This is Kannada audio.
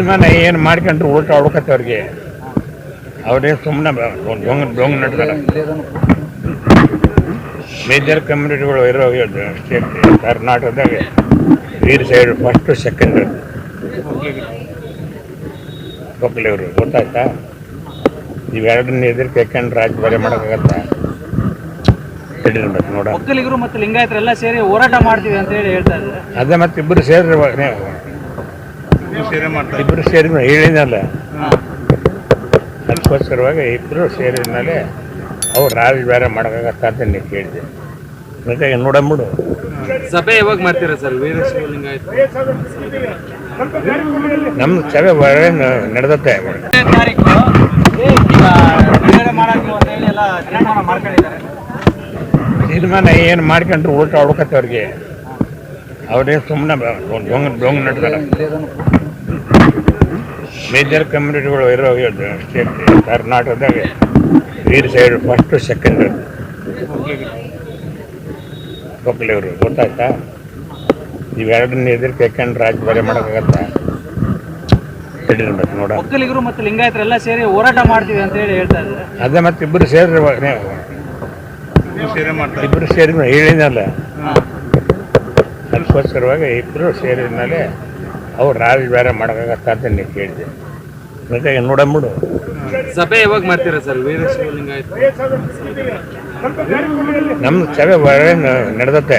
ತೀರ್ಮಾನ ಏನು ಮಾಡ್ಕೊಂಡ್ರು ಉಲ್ಟಾ ಹೊಡ್ಕತ್ತೆ ಅವ್ರಿಗೆ. ಅವ್ರೇನು ಸುಮ್ಮನೆ ಡೊಂಗ್ ನಡ್ತಾರೆ. ಮೇಜರ್ ಕಮ್ಯುನಿಟಿಗಳು ಇರೋ ಸ್ಟೇಟ್ ಕರ್ನಾಟಕದಾಗ ವೀರ್ ಸೈಡ್ ಫಸ್ಟು ಸೆಕೆಂಡ್ ಒಕ್ಕಲಿಗರು. ಗೊತ್ತಾಯ್ತಾ? ಇವೆರಡನ್ನ ಎದುರು ಕೆಕ್ಕಂಡು ರಾಜಭಾರಿ ಮಾಡೋಕ್ಕಾಗತ್ತಾ? ಹಿಡಿರ್ಬೇಕು ನೋಡ. ಒಕ್ಕಲಿಗರು ಮತ್ತು ಲಿಂಗಾಯತರೆಲ್ಲ ಸೇರಿ ಹೋರಾಟ ಮಾಡ್ತೀವಿ ಅಂತ ಹೇಳಿ ಹೇಳ್ತಾ ಇದ್ದಾರೆ. ಅದೇ ಮತ್ತೆ ಇಬ್ಬರು ಸೇರಿ ಹೇಳಿದ್ನಲ್ಲ, ಅದಕ್ಕೋಸ್ಕರವಾಗಿ ಇಬ್ಬರು ಸೇರಿದ ಮೇಲೆ ಅವ್ರು ರಾಜಭಾರಿ ಮಾಡೋಕ್ಕಾಗತ್ತಾ ಅಂತ ನೀವು ಕೇಳಿದೆ. ಮತ್ತೆ ನೋಡಂಬಿಡು. ಸಭೆ ಯಾವಾಗ ಮಾಡ್ತೀರಾ ಸರ್? ವೀರಶೈವ ಲಿಂಗಾಯತ ನಮ್ಮ ಸಭೆ ನಡೆದತ್ತೆ. ತೀರ್ಮಾನ ಏನು ಮಾಡ್ಕೊಂಡ್ರು ಉಲ್ಟಾ ಹೊಡ್ಕತ್ತೆ ಅವ್ರಿಗೆ. ಅವ್ರೇನು ಸುಮ್ಮನೆ ಡೊಂಗ್ ನಡ್ತಾರೆ. ಮೇಜರ್ ಕಮ್ಯುನಿಟಿಗಳು ಇರೋ ಸ್ಟೇಟ್ ಕರ್ನಾಟಕದಾಗ ವೀರ್ ಸೈಡ್ ಫಸ್ಟು ಸೆಕೆಂಡ್ ಒಕ್ಕಲಿಗರು. ಗೊತ್ತಾಯ್ತಾ? ಇವೆರಡನ್ನ ಎದುರು ಕೆಕ್ಕಂಡು ರಾಜಭಾರಿ ಮಾಡೋಕ್ಕಾಗತ್ತಾ? ಹಿಡಿರ್ಬೇಕು ನೋಡ. ಒಕ್ಕಲಿಗರು ಮತ್ತು ಲಿಂಗಾಯತರೆಲ್ಲ ಸೇರಿ ಹೋರಾಟ ಮಾಡ್ತೀವಿ ಅಂತ ಹೇಳಿ ಹೇಳ್ತಾ ಇದ್ದಾರೆ. ಅದೇ ಮತ್ತೆ ಇಬ್ಬರು ಸೇರಿ ಇಬ್ಬರು ಸೇರಿ ಹೇಳಿದ್ನಲ್ಲ, ಅದಕ್ಕೋಸ್ಕರವಾಗಿ ಇಬ್ಬರು ಸೇರಿದ ಮೇಲೆ ಅವ್ರು ರಾಜಭಾರಿ ಮಾಡೋಕ್ಕಾಗತ್ತಾ ಅಂತ ನೀವು ಕೇಳಿದೆ. ಮತ್ತೆ ನೋಡಂಬಿಡು. ಸಭೆ ಯಾವಾಗ ಮಾಡ್ತೀರಾ ಸರ್? ವೀರಶೈವ ಲಿಂಗಾಯತ ನಮ್ಮ ಸಭೆ ನಡೆದತ್ತೆ.